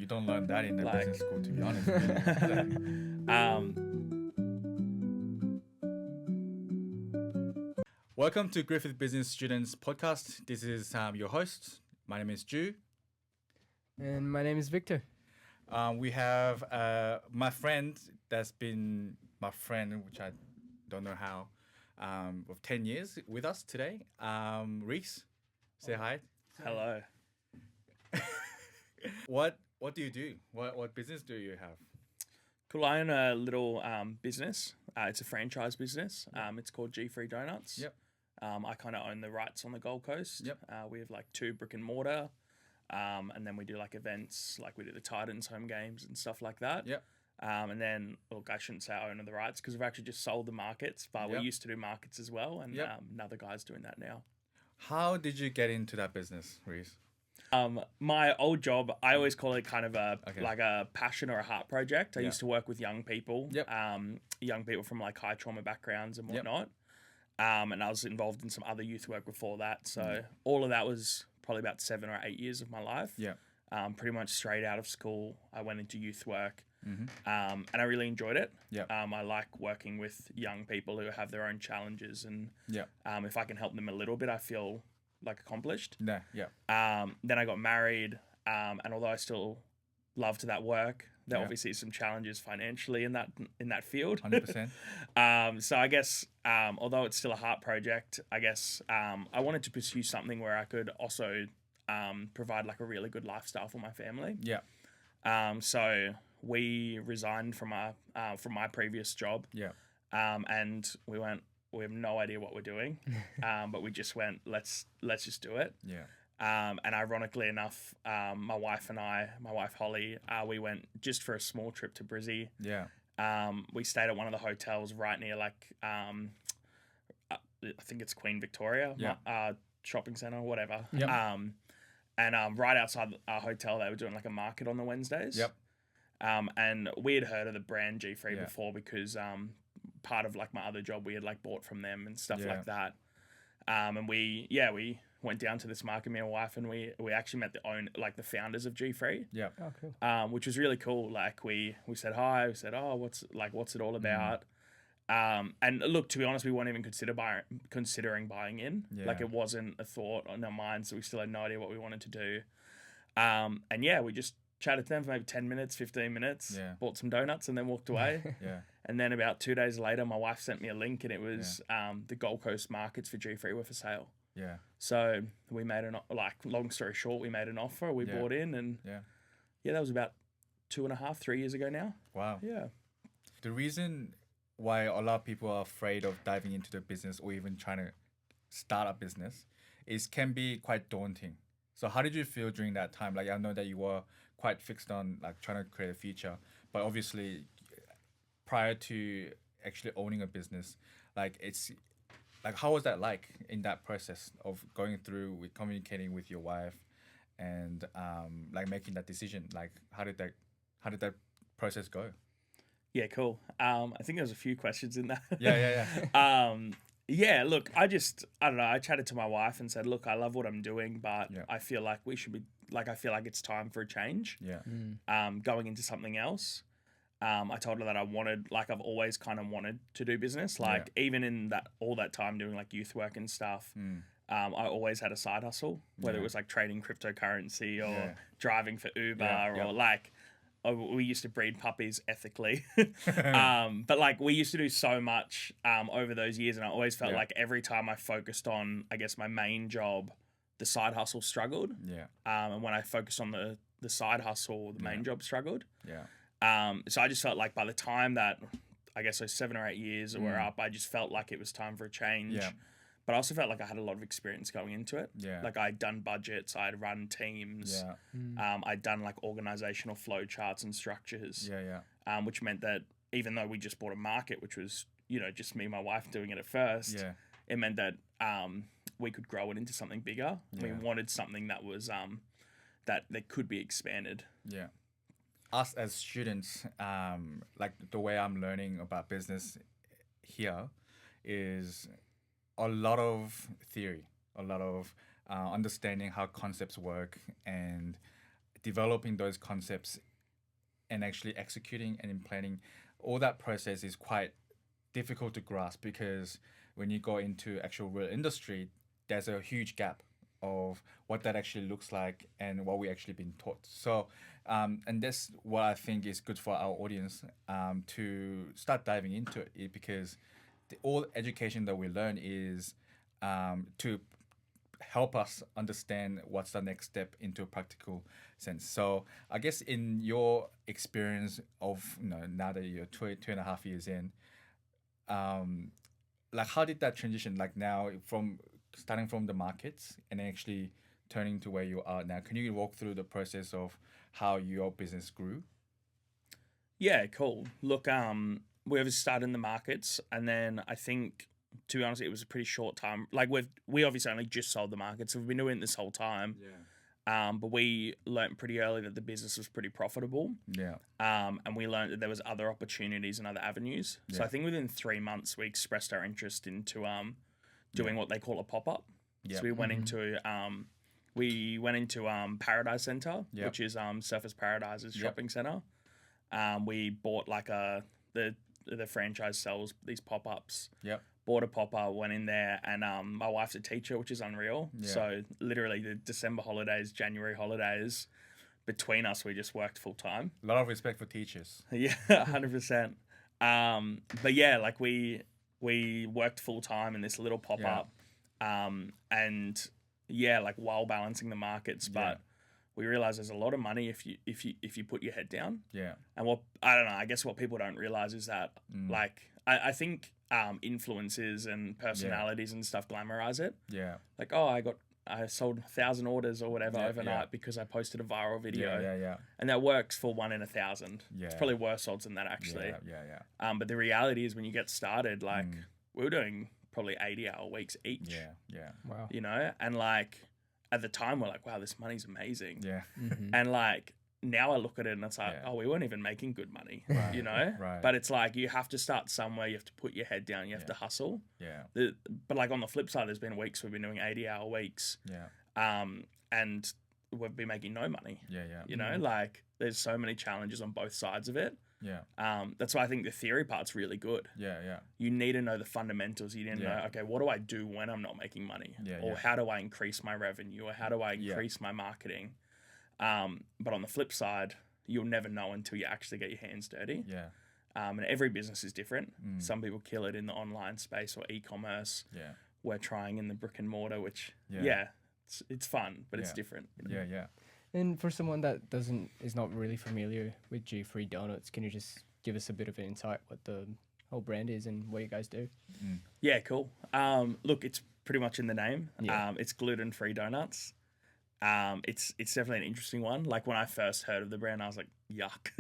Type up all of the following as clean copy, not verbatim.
don't learn that in the Like- business school, to be honest. Welcome to Griffith Business Students Podcast. This is your host. My name is Ju. And my name is Victor. We have my friend that's been my friend, which I don't know how, of 10 years with us today. Rhys, say hi. Hello. What do you do? What business do you have? Cool. I own a little business. It's a franchise business. It's called G3 Donuts. Yep. I kind of own the rights on the Gold Coast. Yep. We have like 2 brick and mortar. And then we do like events, like we do the Titans home games and stuff like that. Yep. And then, look, I shouldn't say I own the rights because we've actually just sold the markets, but Yep. we used to do markets as well. And Yep. another guy's doing that now. How did you get into that business, Rhys? My old job, I always call it kind of Okay. like a passion or a heart project. I Yeah. used to work with young people, Yep. young people from like high trauma backgrounds and Yep. whatnot. And I was involved in some other youth work before that. So all of that was probably about 7 or 8 years of my life. Yeah. Pretty much straight out of school, I went into youth work, Mm-hmm. and I really enjoyed it. Yeah. I like working with young people who have their own challenges, and Yeah. if I can help them a little bit, I feel like accomplished. Yeah. Yeah. Then I got married, and although I still loved that work, there Yeah. obviously is some challenges financially in that field. 100%. So I guess although it's still a heart project, I guess I wanted to pursue something where I could also provide like a really good lifestyle for my family. Yeah. So we resigned from my previous job, Yeah. and we have no idea what we're doing, but we just went, let's just do it. Yeah. And ironically enough, my wife Holly, we went just for a small trip to Brizzy. Yeah. We stayed at one of the hotels right near like I think it's Queen Victoria shopping centre or whatever. Yep. And right outside our hotel, they were doing like a market on the Wednesdays. Yep. And we had heard of the brand G3 Yeah. before because part of like my other job, we had like bought from them and stuff Yeah. like that. And we went down to this market, me and my wife, and we actually met the founders of G3, Yeah. Oh, cool. which was really cool. Like we said hi, we said, oh, what's it all about? And look, to be honest, we weren't even considering buying in. Yeah. Like it wasn't a thought on our minds. So we still had no idea what we wanted to do. And we just chatted to them for maybe 10 minutes, 15 minutes, Yeah. bought some donuts and then walked away. Yeah. And then about 2 days later, my wife sent me a link and it was the Gold Coast markets for G3 were for sale. Yeah. So we made long story short, we made an offer, we Yeah. bought in, and Yeah. that was about 2.5, 3 years ago now. Wow. Yeah. The reason why a lot of people are afraid of diving into the business or even trying to start a business is can be quite daunting. So how did you feel during that time? Like I know that you were quite fixed on like trying to create a future, but obviously prior to actually owning a business, like it's like how was that like in that process of going through with communicating with your wife and like making that decision? Like how did that process go? Yeah, cool. I think there's a few questions in that. Yeah. Look, I don't know. I chatted to my wife and said, look, I love what I'm doing, but Yeah. I feel like I feel like it's time for a change. Yeah. Going into something else. I told her that I've always kind of wanted to do business. Like even in all that time doing like youth work and stuff, I always had a side hustle, whether it was like trading cryptocurrency or driving for Uber or like, we used to breed puppies ethically. But like we used to do so much over those years, and I always felt like every time I focused on, I guess, my main job, the side hustle struggled. Yeah. And when I focused on the side hustle, the main job struggled. Yeah. So I just felt like by the time that, I guess those 7 or 8 years were up, I just felt like it was time for a change. Yeah. But I also felt like I had a lot of experience going into it. Yeah. Like I'd done budgets, I'd run teams. Yeah. I'd done like organizational flow charts and structures. Yeah. Which meant that even though we just bought a market, which was, just me and my wife doing it at first, Yeah. it meant that we could grow it into something bigger. We Yeah. wanted something that was that could be expanded. Yeah. Us as students, like the way I'm learning about business here is a lot of theory, a lot of understanding how concepts work and developing those concepts and actually executing and implementing, all that process is quite difficult to grasp, because when you go into actual real industry, there's a huge gap of what that actually looks like and what we actually been taught. So, and that's what I think is good for our audience, to start diving into it, because all education that we learn is to help us understand what's the next step into a practical sense. So I guess in your experience of, now that you're 2.5 years in, like how did that transition, like now from starting from the markets and actually turning to where you are now? Can you walk through the process of how your business grew? Yeah, cool. Look, we obviously started in the markets, and then I think, to be honest, it was a pretty short time. Like we obviously only just sold the market, so we've been doing it this whole time. Yeah. But we learned pretty early that the business was pretty profitable. Yeah. And we learned that there was other opportunities and other avenues. So I think within 3 months we expressed our interest into doing what they call a pop-up. Yeah. So we went into Paradise Centre, which is Surfers Paradise's shopping centre. We bought like the franchise sells these pop-ups. Yep. Bought a pop-up, went in there, and my wife's a teacher, which is unreal. Yeah. So literally the December holidays, January holidays, between us, we just worked full time. A lot of respect for teachers. Yeah, 100%. But yeah, like we worked full time in this little pop-up, and yeah, like while balancing the markets, but we realize there's a lot of money if you put your head down. Yeah. And what I don't know, I guess what people don't realize is that like I think influencers and personalities and stuff glamorize it. Yeah. Like, oh, I sold 1,000 orders or whatever overnight because I posted a viral video. Yeah. And that works for 1 in 1,000. Yeah. It's probably worse odds than that actually. Yeah. But the reality is when you get started, like we were doing probably 80-hour weeks each. Yeah. Wow. You know, and like at the time we're like, wow, this money's amazing. Yeah. And like now I look at it and it's like, oh, we weren't even making good money, you know? Right. But it's like you have to start somewhere. You have to put your head down. You have to hustle. Yeah. But like on the flip side, there's been weeks we've been doing 80-hour weeks. Yeah. And we've been making no money. Yeah. You know, like there's so many challenges on both sides of it. Yeah. That's why I think the theory part's really good. Yeah. You need to know the fundamentals. You need to know, okay, what do I do when I'm not making money? Or how do I increase my revenue? Or how do I increase my marketing? But on the flip side, you'll never know until you actually get your hands dirty. Yeah. And every business is different. Some people kill it in the online space or e-commerce. Yeah. We're trying in the brick and mortar, which it's fun, but it's different. You know? Yeah. And for someone that is not really familiar with G3 Donuts, can you just give us a bit of an insight what the whole brand is and what you guys do? Yeah, cool. Look, it's pretty much in the name. Yeah. It's gluten-free donuts. It's definitely an interesting one. Like when I first heard of the brand, I was like, yuck.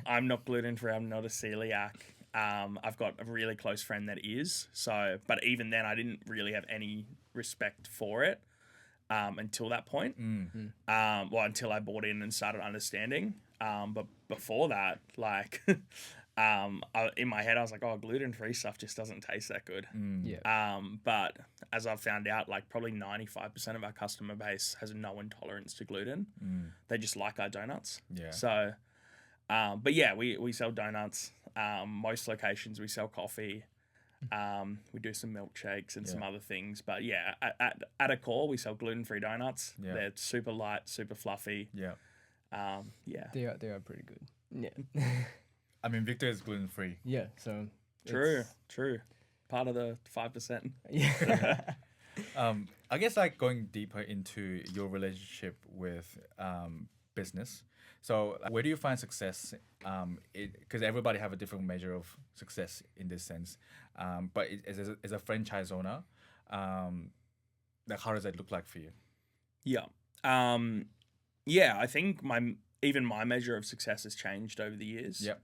I'm not gluten-free. I'm not a celiac. I've got a really close friend that is. So, but even then, I didn't really have any respect for it until that point. Until I bought in and started understanding. But before that, like, in my head, I was like, oh, gluten-free stuff just doesn't taste that good. Yeah. But as I've found out, like probably 95% of our customer base has no intolerance to gluten. They just like our donuts. Yeah. So, but yeah, we sell donuts. Most locations we sell coffee. We do some milkshakes and some other things. But yeah, at a core, we sell gluten-free donuts. Yeah. They're super light, super fluffy. Yeah. Yeah. They are pretty good. Yeah. I mean, Victor is gluten free. Yeah. So True. Part of the 5%. Yeah. I guess like going deeper into your relationship with business. So where do you find success? Because everybody have a different measure of success in this sense. But as a franchise owner, like how does that look like for you? Yeah. I think my measure of success has changed over the years. Yep.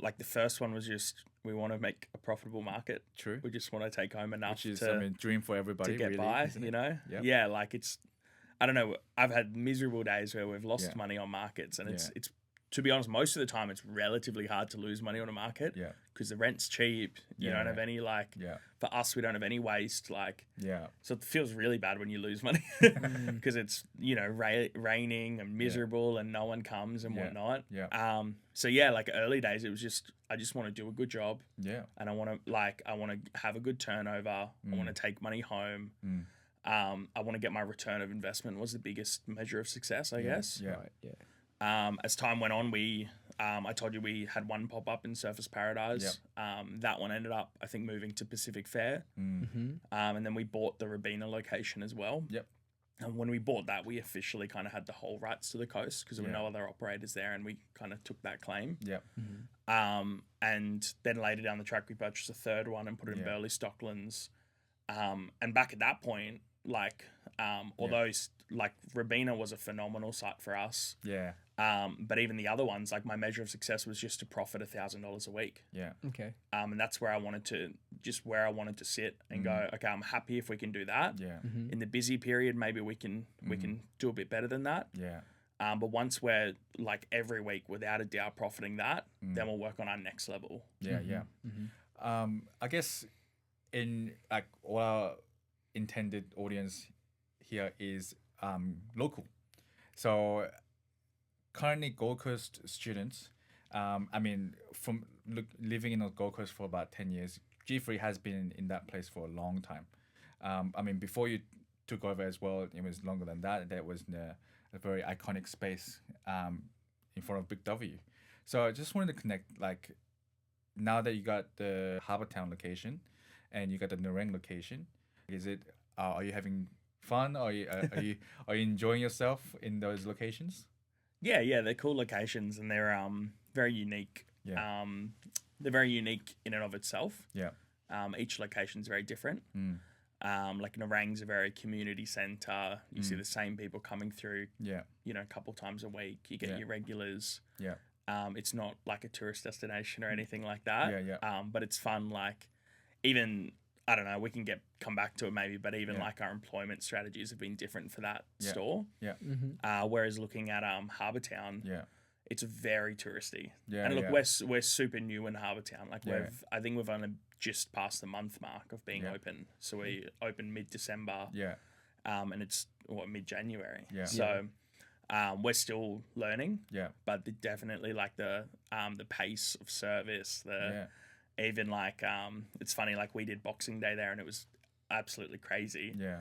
Like the first one was just we want to make a profitable market. True. We just want to take home enough Which is, dream for everybody to get really, by, isn't it? you know? Yep. Yeah, like I don't know, I've had miserable days where we've lost money on markets and it's to be honest, most of the time it's relatively hard to lose money on a market. Yeah. Because the rent's cheap. You don't have any like. Yeah. For us, we don't have any waste. Like. Yeah. So it feels really bad when you lose money because it's raining and miserable and no one comes and whatnot. Yeah. So yeah, like early days, it was just I just want to do a good job. Yeah. And I want to have a good turnover. I want to take money home. I want to get my return of investment was the biggest measure of success, I guess. Yeah. Right. Yeah. As time went on, I told you we had one pop up in Surfers Paradise. That one ended up, I think, moving to Pacific Fair. And then we bought the Robina location as well. Yep. And when we bought that, we officially kind of had the whole rights to the coast because there were no other operators there, and we kind of took that claim. Yep. And then later down the track, we purchased a third one and put it in Burleigh Stocklands. And back at that point, like, although like Robina was a phenomenal site for us. Yeah. But even the other ones, like my measure of success was just to profit $1,000 a week. Yeah. Okay. And that's where I wanted to sit and go, okay, I'm happy if we can do that. Yeah. In the busy period, maybe we can do a bit better than that. Yeah. But once we're like every week without a doubt profiting that, then we'll work on our next level. Yeah. Yeah. I guess in like all our intended audience here is local. So currently Gold Coast students, I mean, from living in the Gold Coast for about 10 years, G3 has been in that place for a long time. I mean, before you took over as well, it was longer than that. That was in a very iconic space in front of Big W. So I just wanted to connect, like, now that you got the Harbour Town location and you got the Nerang location, is it, are you having fun? Are you enjoying yourself in those locations? Yeah, they're cool locations and they're very unique. Yeah. They're very unique in and of itself. Yeah. Each location's very different. Like Nerang's a very community centre. You see the same people coming through. Yeah. A couple times a week. You get your regulars. Yeah. It's not like a tourist destination or anything like that. Yeah. But it's fun. Like even I don't know. We can come back to it maybe. But even like our employment strategies have been different for that store. Yeah. Whereas looking at Harbour Town. Yeah. It's very touristy. Yeah, and look, we're super new in Harbour Town. Like I think we've only just passed the month mark of being open. So we opened mid-December. Yeah. And it's mid-January. Yeah. So we're still learning. Yeah. But definitely like the pace of service, even like it's funny, like we did Boxing Day there and it was absolutely crazy. Yeah.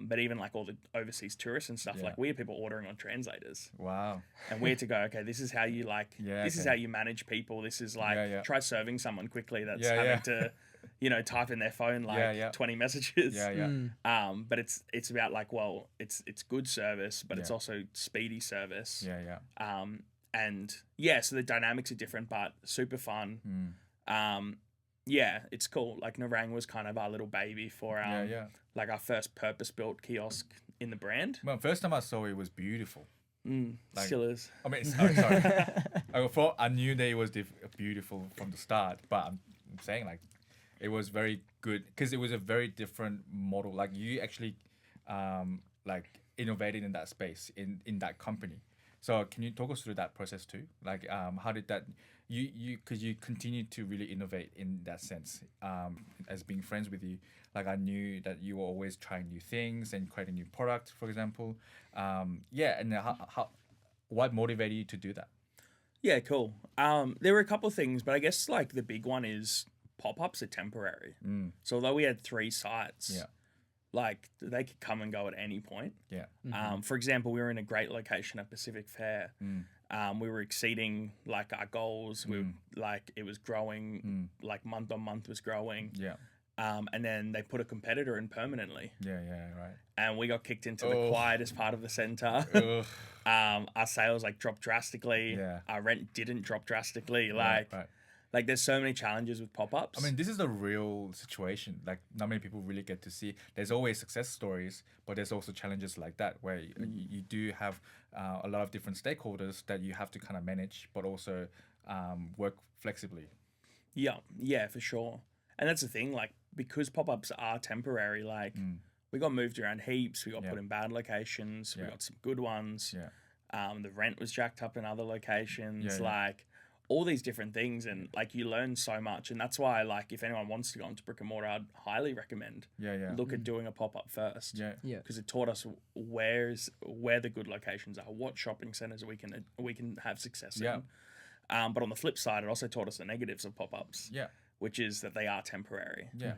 But even like all the overseas tourists and stuff, like we had people ordering on translators. Wow. And we had to go, okay, this is how you this is how you manage people. This is like, try serving someone quickly that's having to, type in their phone 20 messages. But it's about like, well, it's good service, but it's also speedy service. And so the dynamics are different, but super fun. It's cool. Like Nerang was kind of our little baby for like our first purpose-built kiosk in the brand. Well, first time I saw it was beautiful. Like, still is. I mean, sorry. I knew that it was beautiful from the start, but I'm saying like it was very good because it was a very different model. Like you actually like innovated in that space in that company. So can you talk us through that process too? Like how did that because you continued to really innovate in that sense. As being friends with you, like I knew that you were always trying new things and creating new products, for example. And how what motivated you to do that? Yeah, cool. There were a couple of things, but I guess like the big one is pop-ups are temporary. So although we had 3 sites, like they could come and go at any point. Yeah. For example, we were in a great location at Pacific Fair. We were exceeding like our goals. We were, like it was growing, like month on month was growing. Yeah. And then they put a competitor in permanently. Yeah, right. And we got kicked into the quietest part of the centre. Our sales like dropped drastically. Yeah. Our rent didn't drop drastically. Right. Like there's so many challenges with pop-ups. I mean, this is a real situation. Like not many people really get to see. There's always success stories, but there's also challenges like that where you do have a lot of different stakeholders that you have to kind of manage, but also work flexibly. Yeah, for sure. And that's the thing, like because pop-ups are temporary, like we got moved around heaps. We got put in bad locations. We got some good ones. Yeah. The rent was jacked up in other locations. Yeah, yeah. Like all these different things, and like you learn so much, and that's why like if anyone wants to go into brick and mortar, I'd highly recommend look at doing a pop-up first. Yeah. Yeah. Because it taught us where the good locations are, what shopping centers we can have success Yeah. in. But on the flip side, it also taught us the negatives of pop-ups, Yeah. which is that they are temporary. Yeah.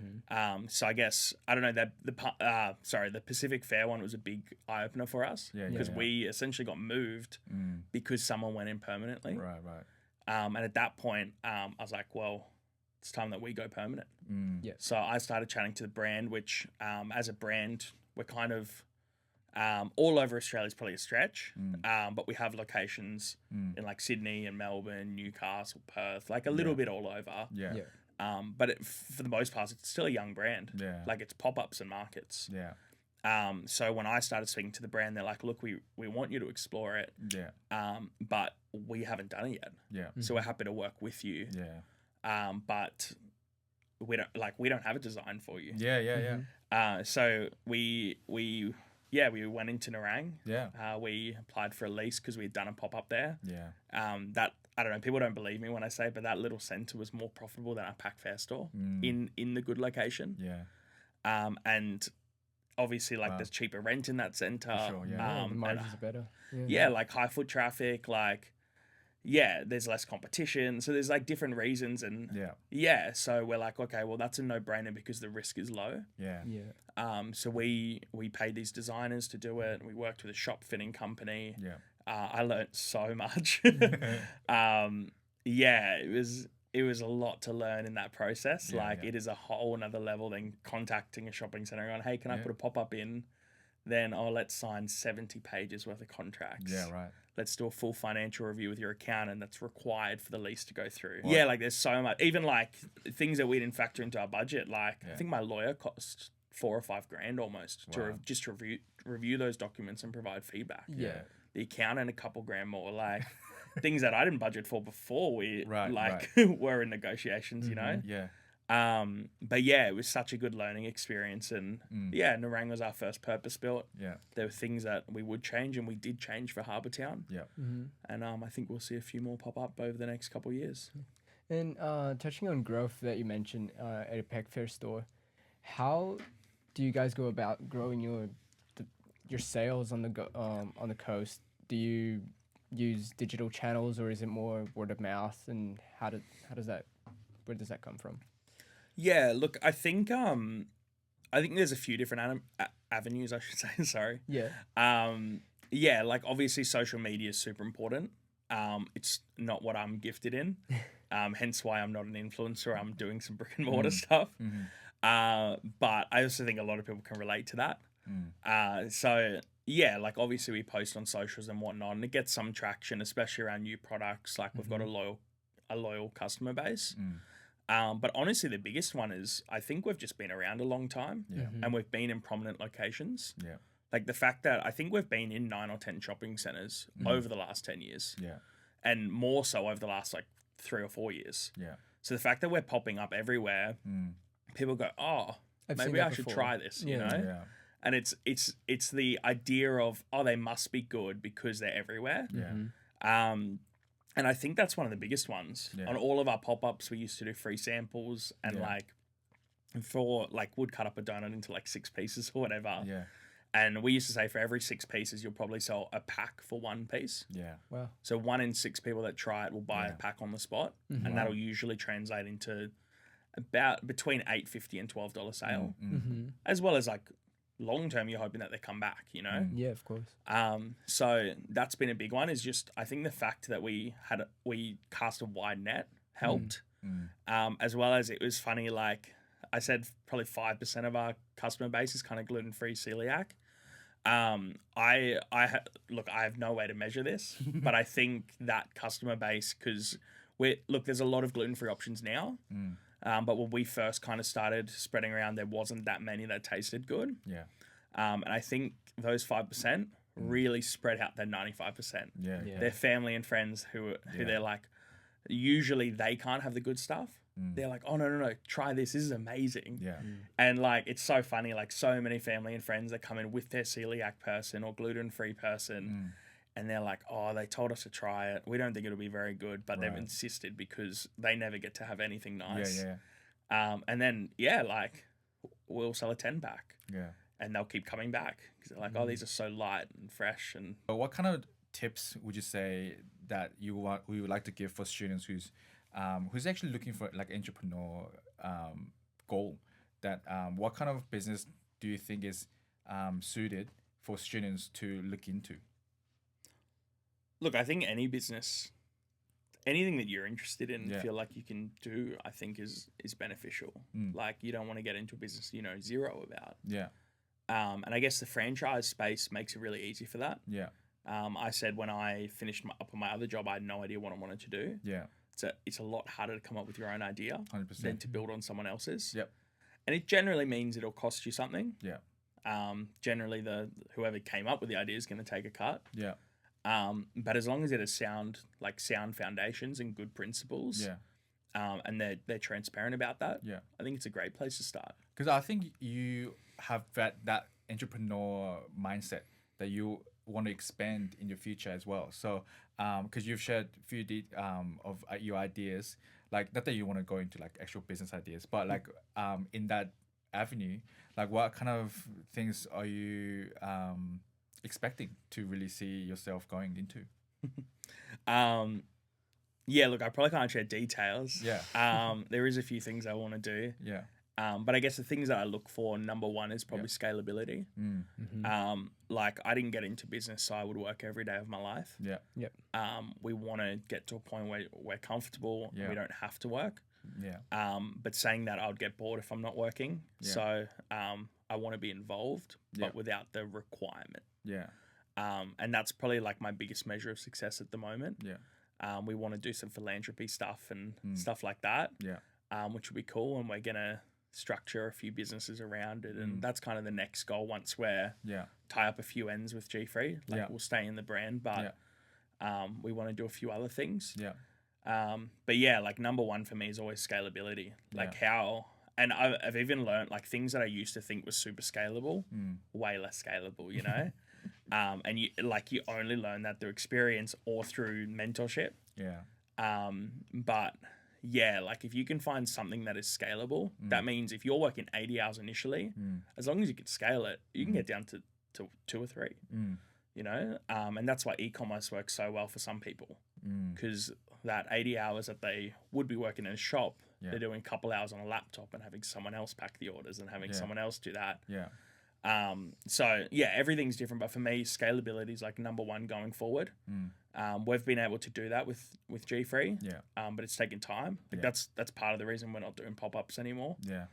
So I guess I don't know that the Pacific Fair one was a big eye opener for us Yeah, yeah, because yeah. we essentially got moved because someone went in permanently. Right. Right. And at that point, I was like, well, it's time that we go permanent. Yeah. So I started chatting to the brand, which as a brand, we're kind of all over Australia is probably a stretch, but we have locations in like Sydney and Melbourne, Newcastle, Perth, like a little bit all over. Yeah. Yeah. But for the most part, it's still a young brand. Yeah. Like it's pop-ups and markets. Yeah. So when I started speaking to the brand, they're like, look, we want you to explore it, Yeah. but we haven't done it yet. Yeah. So we're happy to work with you. Yeah. But we don't have a design for you. Yeah. Yeah. Yeah. So we went into Nerang. Yeah. We applied for a lease because we had done a pop-up there. Yeah. That I don't know, people don't believe me when I say, but that little centre was more profitable than our Pack Fair store in the good location. Yeah. And obviously, like there's cheaper rent in that centre. sure, yeah. The margins are better. Yeah, like high foot traffic, like there's less competition. So there's like different reasons, and so we're like, okay, well that's a no-brainer because the risk is low. Yeah. Yeah. So we paid these designers to do it. We worked with a shop fitting company. Yeah. I learned so much. It was a lot to learn in that process. It is a whole another level than contacting a shopping center and going, hey, can I put a pop-up in? Then, let's sign 70 pages worth of contracts. Yeah. Right. Let's do a full financial review with your accountant that's required for the lease to go through. Yeah, like there's so much. Even like things that we didn't factor into our budget. Like I think my lawyer cost $4,000 or $5,000 almost to just review those documents and provide feedback. Yeah. The accountant a couple grand more. Like things that I didn't budget for before we were in negotiations. You know. Yeah. But yeah, it was such a good learning experience, and Nerang was our first purpose built. Yeah. There were things that we would change, and we did change for Harbour Town. Yeah. And I think we'll see a few more pop up over the next couple of years. And touching on growth that you mentioned at a Pack Fair store, how do you guys go about growing your sales on the coast? Do you use digital channels, or is it more word of mouth? And where does that come from? Yeah, look, I think there's a few different avenues, I should say. Sorry. Yeah. Like obviously social media is super important. It's not what I'm gifted in, hence why I'm not an influencer. I'm doing some brick and mortar stuff. But I also think a lot of people can relate to that. So yeah, like obviously we post on socials and whatnot, and it gets some traction, especially around new products. Like we've got a loyal customer base. But honestly, the biggest one is I think we've just been around a long time, and we've been in prominent locations. Yeah. Like the fact that I think we've been in 9 or 10 shopping centers over the last 10 years. Yeah. And more so over the last like 3 or 4 years. Yeah. So the fact that we're popping up everywhere, people go, I've maybe I should try this, you know? Yeah. And it's the idea of, they must be good because they're everywhere. Yeah. And I think that's one of the biggest ones. On all of our pop-ups, we used to do free samples and would cut up a donut into like 6 pieces or whatever. Yeah. And we used to say for every 6 pieces, you'll probably sell a pack for 1 piece. Yeah. Wow. So 1 in 6 people that try it will buy a pack on the spot. And that'll usually translate into about between $8.50 and $12 sale. As well as like long term, you're hoping that they come back, you know? Yeah, of course. So that's been a big one, is just, I think the fact that we cast a wide net helped. As well as it was funny, like I said, probably 5% of our customer base is kind of gluten-free celiac. I have no way to measure this, but I think that customer base, because there's a lot of gluten-free options now. But when we first kind of started spreading around, there wasn't that many that tasted good. Yeah. And I think those 5% really spread out their 95%. Yeah. Their family and friends who they're like, usually they can't have the good stuff. They're like, oh, no, try this. This is amazing. Yeah. And like, it's so funny, like so many family and friends that come in with their celiac person or gluten-free person. and they're like, oh, they told us to try it. We don't think it'll be very good, but they've Right. insisted because they never get to have anything nice. Yeah. And then, like, we'll sell a 10-pack. Yeah. And they'll keep coming back because they're like, oh, these are so light and fresh. And But what kind of tips would you say that you would like to give for students who's actually looking for like entrepreneur goal? That what kind of business do you think is suited for students to look into? look, I think any business, anything that you're interested in, Yeah. feel like you can do, I think is beneficial. Mm. Like, you don't want to get into a business you know zero about. Yeah. And I guess the franchise space makes it really easy for that. Yeah. I said when I finished up on my other job, I had no idea what I wanted to do. Yeah. It's a lot harder to come up with your own idea 100%. than to build on someone else's. Yep. And it generally means it'll cost you something. Yeah. Generally, whoever came up with the idea is going to take a cut. Yeah. But as long as it has sound foundations and good principles, Yeah. and they're transparent about that, Yeah. I think it's a great place to start. Because I think you have that entrepreneur mindset that you want to expand in your future as well. So, because you've shared a few of your ideas, like not that you want to go into like actual business ideas, but like in that avenue, like what kind of things are you expecting to really see yourself going into? Yeah, look, I probably can't share details. Yeah. There is a few things I want to do. Yeah. But I guess the things that I look for, number one is probably scalability. Mm. Like, I didn't get into business so I would work every day of my life. Yeah. We want to get to a point where we're comfortable and Yeah. we don't have to work. Yeah. But saying that, I would get bored if I'm not working. Yeah. So I want to be involved, Yeah. but without the requirement. Yeah. And that's probably like my biggest measure of success at the moment. Yeah. We want to do some philanthropy stuff and stuff like that, Yeah. which would be cool. And we're going to structure a few businesses around it. And Mm. that's kind of the next goal once we're Yeah. tie up a few ends with G3. Like, Yeah. we'll stay in the brand, but we want to do a few other things. Yeah. But yeah, like number one for me is always scalability. Like and I've even learned like things that I used to think was super scalable, way less scalable, you know? And you only learn that through experience or through mentorship. Yeah. But yeah, like if you can find something that is scalable, that means if you're working 80 hours initially, as long as you can scale it, you can get down to 2 or 3, you know? And that's why e-commerce works so well for some people, because that 80 hours that they would be working in a shop, they're doing a couple hours on a laptop and having someone else pack the orders and having someone else do that. Yeah. So yeah, everything's different, but for me, scalability is like number one going forward. We've been able to do that with G3, but it's taken time. Like that's part of the reason we're not doing pop-ups anymore. Yeah.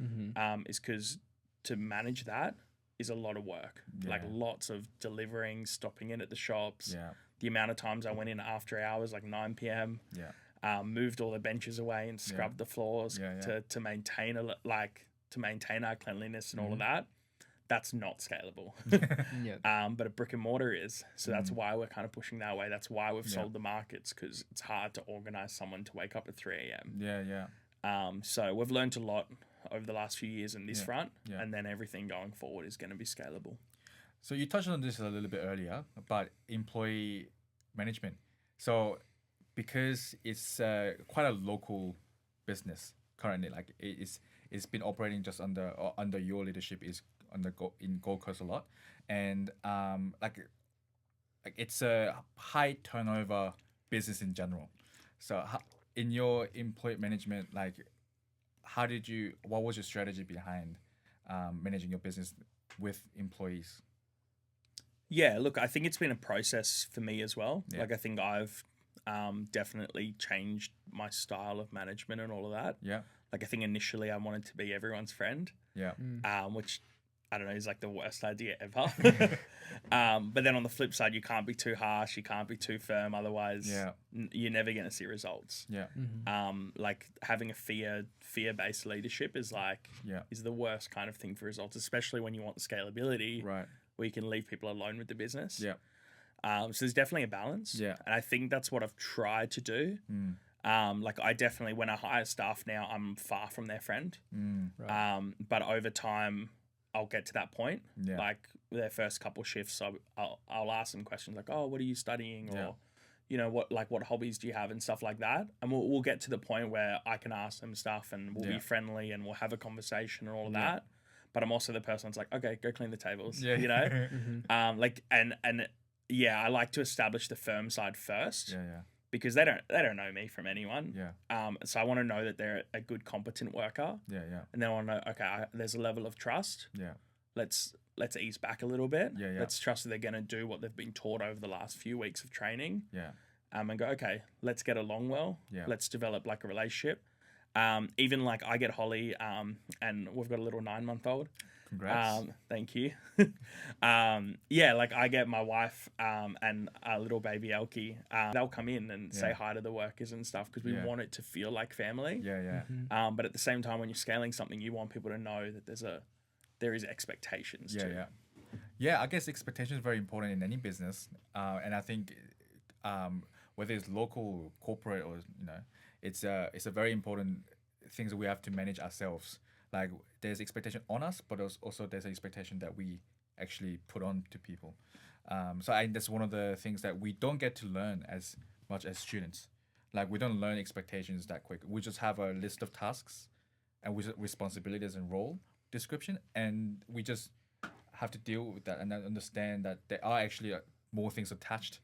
Is because to manage that is a lot of work. Like lots of delivering, stopping in at the shops. Yeah. The amount of times I went in after hours, like 9 p.m. Yeah. Moved all the benches away and scrubbed the floors to maintain our cleanliness and all of that. That's not scalable. But a brick and mortar is. So that's why we're kind of pushing that way. That's why we've sold the markets, because it's hard to organize someone to wake up at 3 a.m. Yeah. So we've learned a lot over the last few years in this front, and then everything going forward is going to be scalable. So you touched on this a little bit earlier about employee management. So because it's quite a local business currently, like it's been operating just under your leadership in Gold Coast a lot, and like it's a high turnover business in general. So in your employee management, like what was your strategy behind managing your business with employees? Yeah, look, I think it's been a process for me as well. Yeah. Like, I think I've definitely changed my style of management and all of that. Yeah. Like, I think initially I wanted to be everyone's friend, Yeah. which I don't know is like the worst idea ever. But then on the flip side, you can't be too harsh, you can't be too firm, otherwise you're never going to see results. Yeah. Like having a fear-based leadership is the worst kind of thing for results, especially when you want scalability. Right. Where you can leave people alone with the business. Yeah. So there's definitely a balance. Yeah. And I think that's what I've tried to do. Like I definitely, when I hire staff now, I'm far from their friend. Right. But over time, I'll get to that point. Yeah. Like their first couple shifts, I'll ask them questions like, oh, what are you studying, or what hobbies do you have and stuff like that, and we'll get to the point where I can ask them stuff and we'll be friendly and we'll have a conversation and all of that. But I'm also the person that's like, okay, go clean the tables, I like to establish the firm side first, because they don't know me from anyone, so I want to know that they're a good, competent worker, and then I want to know, okay, there's a level of trust, let's ease back a little bit, let's trust that they're going to do what they've been taught over the last few weeks of training, and go, okay, let's get along well, let's develop like a relationship. Even like I get Holly, and we've got a little 9-month-old. Congrats. Thank you. Like I get my wife, and our little baby Elkie. They'll come in and say hi to the workers and stuff, because we want it to feel like family. But at the same time, when you're scaling something, you want people to know that there is expectations too. I guess expectation is very important in any business, and I think whether it's local, corporate, or it's a very important things that we have to manage ourselves. Like there's expectation on us, but also there's an expectation that we actually put on to people. So I think that's one of the things that we don't get to learn as much as students. Like we don't learn expectations that quick. We just have a list of tasks and with responsibilities and role description, and we just have to deal with that and then understand that there are actually more things attached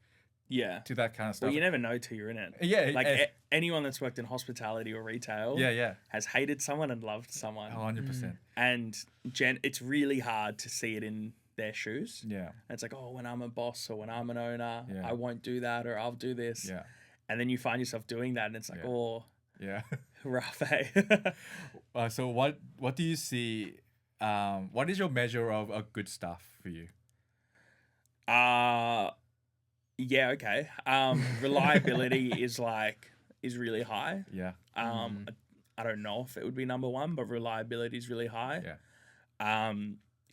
to that kind of stuff. Well, you never know till you're in it. Anyone that's worked in hospitality or retail has hated someone and loved someone. 100%. And it's really hard to see it in their shoes. And it's like, oh, when I'm a boss or when I'm an owner, I won't do that, or I'll do this. And then you find yourself doing that, and it's like, rough, eh? So what do you see? What is your measure of a good staff for you? Okay. Reliability is really high. I don't know if it would be number one, but reliability is really high.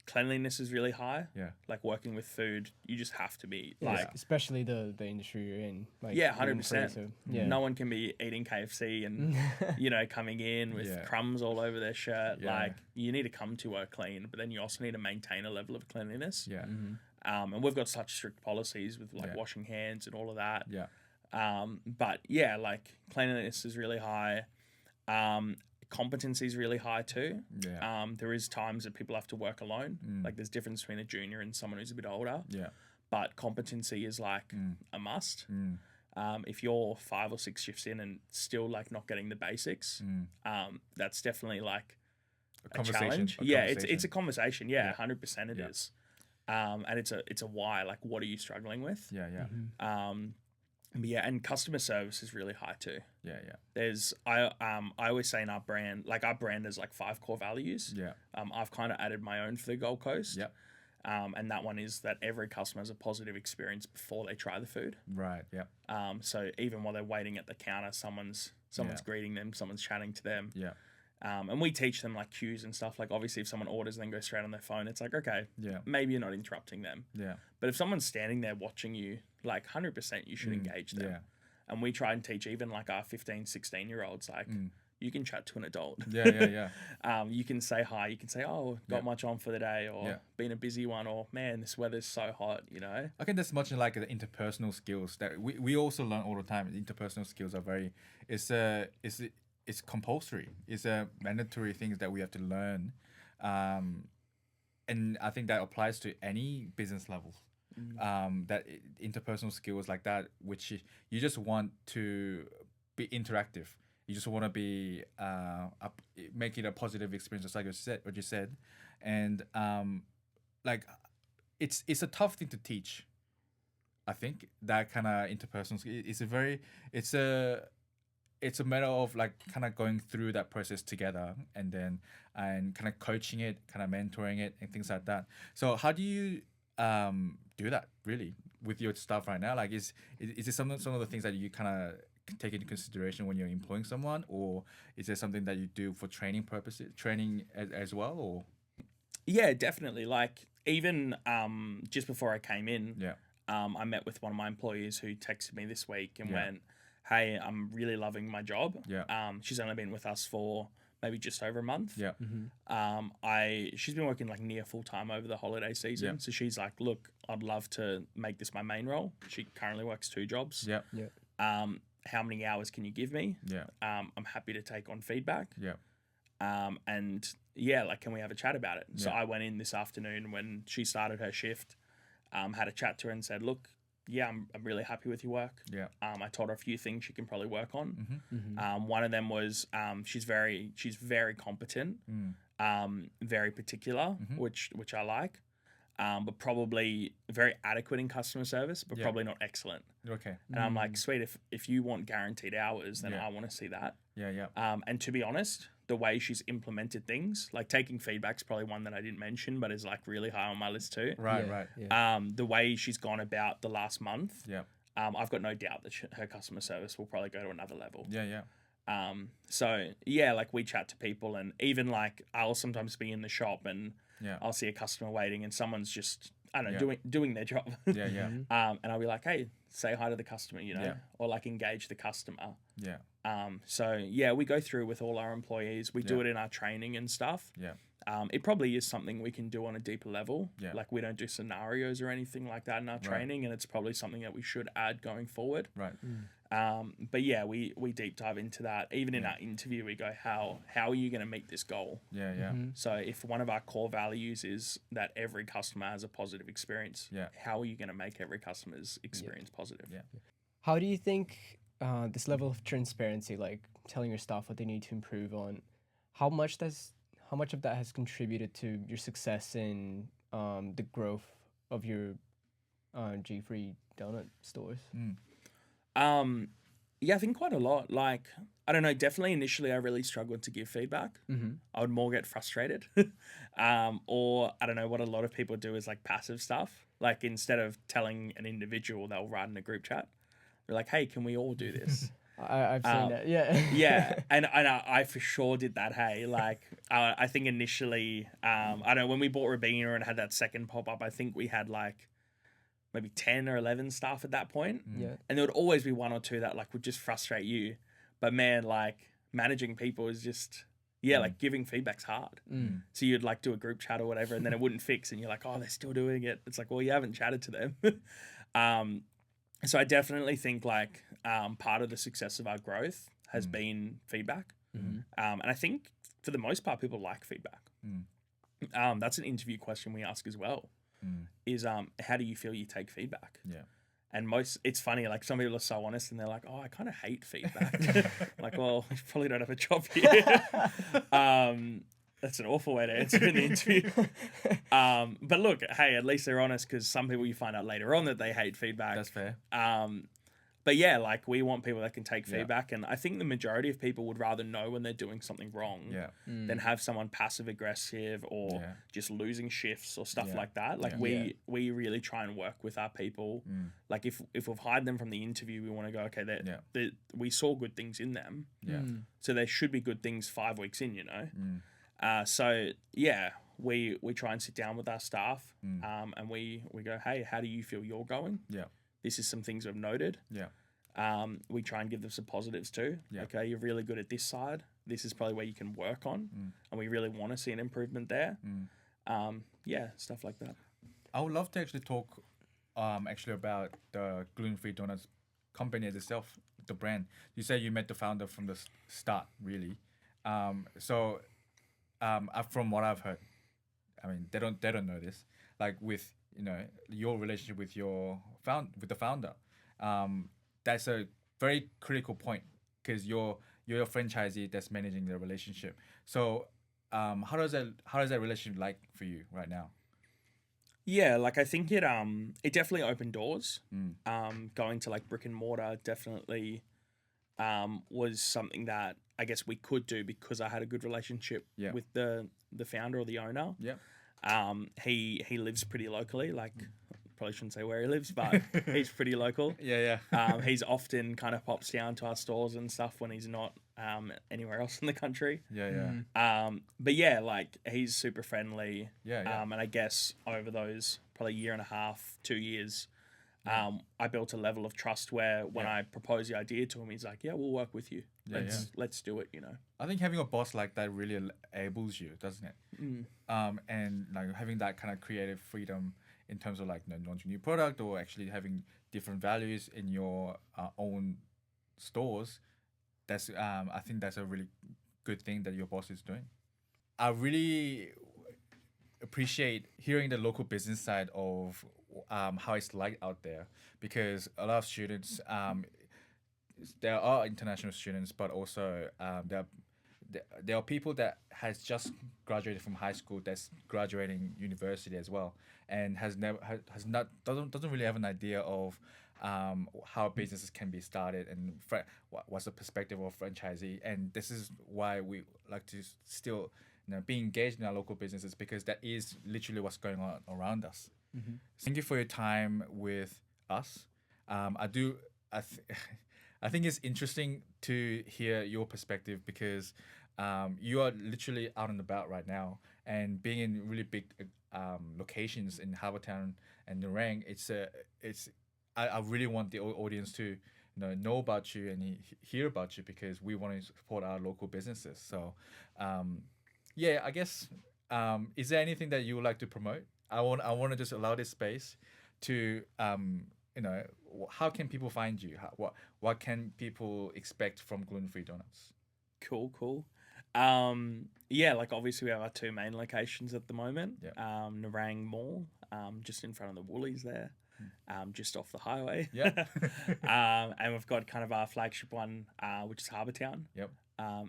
Cleanliness is really high. Like working with food, you just have to be especially the industry you're in. 100%. No one can be eating KFC and coming in with crumbs all over their shirt. You need to come to work clean, but then you also need to maintain a level of cleanliness. And we've got such strict policies with washing hands and all of that. But cleanliness is really high. Competency is really high too. There is times that people have to work alone. Like there's difference between a junior and someone who's a bit older. But competency is a must. If you're 5 or 6 shifts in and still not getting the basics, that's definitely a challenge. It's a conversation. 100% it is. And it's a why. What are you struggling with? And customer service is really high too. There's I always say in our brand, our brand has 5 core values. I've kind of added my own for the Gold Coast. And that one is that every customer has a positive experience before they try the food. So even while they're waiting at the counter, someone's greeting them, someone's chatting to them. And we teach them cues and stuff. Obviously if someone orders and then goes straight on their phone, it's okay, maybe you're not interrupting them. But if someone's standing there watching you, 100% you should engage them. And we try and teach even our 15, 16-year-olds, you can chat to an adult. You can say hi. You can say, oh, got much on for the day, or been a busy one, or man, this weather's so hot, I think that's much like the interpersonal skills that we also learn all the time. Interpersonal skills are it's compulsory. It's a mandatory things that we have to learn. And I think that applies to any business level. That interpersonal skills like that, which you just want to be interactive. You just want to be make it a positive experience, just like what you said. And it's a tough thing to teach. I think that kind of interpersonal skill it's a matter of kind of going through that process together, and kind of coaching it, kind of mentoring it, and things like that. So how do you do that really with your staff right now? Is it some of the things that you kind of take into consideration when you're employing someone, or is there something that you do for training purposes, as well, or? Yeah, definitely. Even just before I came in, I met with one of my employees who texted me this week and went, hey, I'm really loving my job. She's only been with us for maybe just over a month. Yeah. She's been working like near full time over the holiday season. Yeah. So she's like, look, I'd love to make this my main role. She currently works 2 jobs. Yeah. How many hours can you give me? Yeah. I'm happy to take on feedback. Yeah. And yeah, like, can we have a chat about it? So Yeah. I went in this afternoon when she started her shift, had a chat to her and said, look, yeah, I'm really happy with your work. Yeah. I told her a few things she can probably work on. Mm-hmm. One of them was she's very competent, very particular, which I like, but probably very adequate in customer service, but probably not excellent. Okay. And I'm like, sweet, if you want guaranteed hours, then Yeah. I want to see that. Yeah. Yeah. And to be honest, the way she's implemented things, like taking feedback's probably one that I didn't mention, but is like really high on my list too. Right. Yeah, Right. Yeah. The way she's gone about the last month, Yeah. I've got no doubt that her customer service will probably go to another level. Yeah. Yeah. So yeah, like we chat to people, and even like I'll sometimes be in the shop and Yeah. I'll see a customer waiting and someone's just, I don't know, Yeah. doing their job. Yeah. Yeah. And I'll be like, hey, say hi to the customer, you know, Yeah. or like engage the customer. Yeah. So yeah, we go through with all our employees. We do Yeah. it in our training and stuff. Yeah. It probably is something we can do on a deeper level. Yeah. Like we don't do scenarios or anything like that in our training, and it's probably something that we should add going forward. Right. But yeah, we deep dive into that. Even in our interview, we go, how are you going to meet this goal? Yeah. Yeah. So if one of our core values is that every customer has a positive experience, Yeah. how are you going to make every customer's experience positive? Yeah. How do you think this level of transparency, like telling your staff what they need to improve on, how much of that has contributed to your success in the growth of your G-Free donut stores? Yeah, I think quite a lot. Like, I don't know, definitely initially I really struggled to give feedback. I would more get frustrated. Or I don't know, what a lot of people do is like passive stuff. Like instead of telling an individual, they'll write in a group chat. They're like, hey, can we all do this? I've seen that, yeah. Yeah, and I for sure did that. Hey, like I think initially, I don't know, when we bought Rabina and had that second pop up, I think we had like maybe 10 or 11 staff at that point. Yeah. And there would always be one or two that like would just frustrate you. But man, like managing people is just like giving feedback's hard. So you'd like do a group chat or whatever, and then it wouldn't fix, and you're like, oh, they're still doing it. It's like, well, you haven't chatted to them. So I definitely think like part of the success of our growth has been feedback. And I think for the most part, people like feedback. That's an interview question we ask as well, is how do you feel you take feedback? Yeah. And it's funny, like some people are so honest and they're like, oh, I kind of hate feedback. Like, well, you probably don't have a job here. That's an awful way to answer in the interview. But look, hey, at least they're honest, because some people you find out later on that they hate feedback. That's fair. But yeah, like we want people that can take feedback. And I think the majority of people would rather know when they're doing something wrong than have someone passive aggressive or just losing shifts or stuff like that. Like we really try and work with our people. Like if we've hired them from the interview, we want to go, okay, we saw good things in them. Yeah. So there should be good things 5 weeks in, you know? So yeah, we try and sit down with our staff and we go, hey, how do you feel you're going? Yeah. This is some things we've noted. Yeah. We try and give them some positives too. Yeah. Okay, you're really good at this side. This is probably where you can work on. And we really want to see an improvement there. Yeah, stuff like that. I would love to actually talk actually about the gluten-free donuts company itself, the brand. You said you met the founder from the start, really. So from what I've heard, I mean, they don't know this. Like with your relationship with the founder, that's a very critical point, because you're a franchisee that's managing the relationship. So how does that relationship like for you right now? Yeah, like I think it definitely opened doors. Going to like brick and mortar definitely was something that I guess we could do because I had a good relationship with the founder or the owner. Yeah. He lives pretty locally, like probably shouldn't say where he lives, but he's pretty local. Yeah. He's often kind of pops down to our stores and stuff when he's not anywhere else in the country. Yeah. But yeah, like he's super friendly. Yeah. And I guess over those probably year and a half, 2 years, I built a level of trust where when Yeah. I proposed the idea to him, he's like, yeah, we'll work with you. Yeah, Let's do it, you know. I think having a boss like that really enables you, doesn't it? And like having that kind of creative freedom in terms of like launching new product or actually having different values in your own stores. That's I think that's a really good thing that your boss is doing. I really appreciate hearing the local business side of how it's like out there, because a lot of students, there are international students, but also there are people that has just graduated from high school that's graduating university as well, and has not doesn't really have an idea of how businesses can be started and what's the perspective of franchisee. And this is why we like to still be engaged in our local businesses, because that is literally what's going on around us. Thank you for your time with us. I think it's interesting to hear your perspective, because you are literally out and about right now, and being in really big locations in Harbour Town and Nerang. I really want the audience to know about you and hear about you, because we want to support our local businesses. So yeah, I guess is there anything that you would like to promote? I want to just allow this space to how can people find you? What can people expect from gluten-free donuts? Cool. Yeah, like obviously we have our two main locations at the moment. Yeah. Nerang Mall, just in front of the Woolies there, just off the highway. Yeah. And we've got kind of our flagship one, which is Harbour Town. Yep.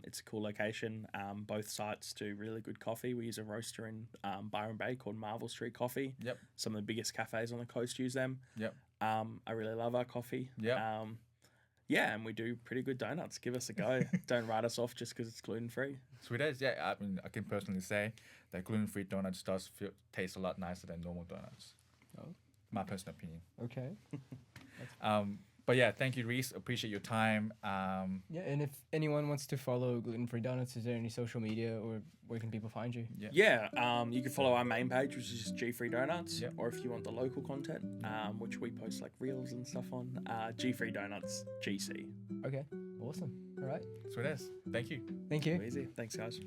It's a cool location. Both sites do really good coffee. We use a roaster in Byron Bay called Marvel Street Coffee. Yep. Some of the biggest cafes on the coast use them. Yep. I really love our coffee. Yep. Yeah, and we do pretty good donuts. Give us a go. Don't write us off just because it's gluten-free. Sweet as. Yeah, I mean, I can personally say that gluten-free donuts taste a lot nicer than normal donuts. Oh. My personal opinion. Okay. But yeah, thank you, Rhys. Appreciate your time. Yeah, and if anyone wants to follow Gluten Free Donuts, is there any social media, or where can people find you? Yeah, you can follow our main page, which is G Free Donuts, Yep. or if you want the local content, which we post like reels and stuff on, G Free Donuts GC. Okay, awesome. All right. Sweet as. Thank you. Thank you. Easy. Thanks, guys.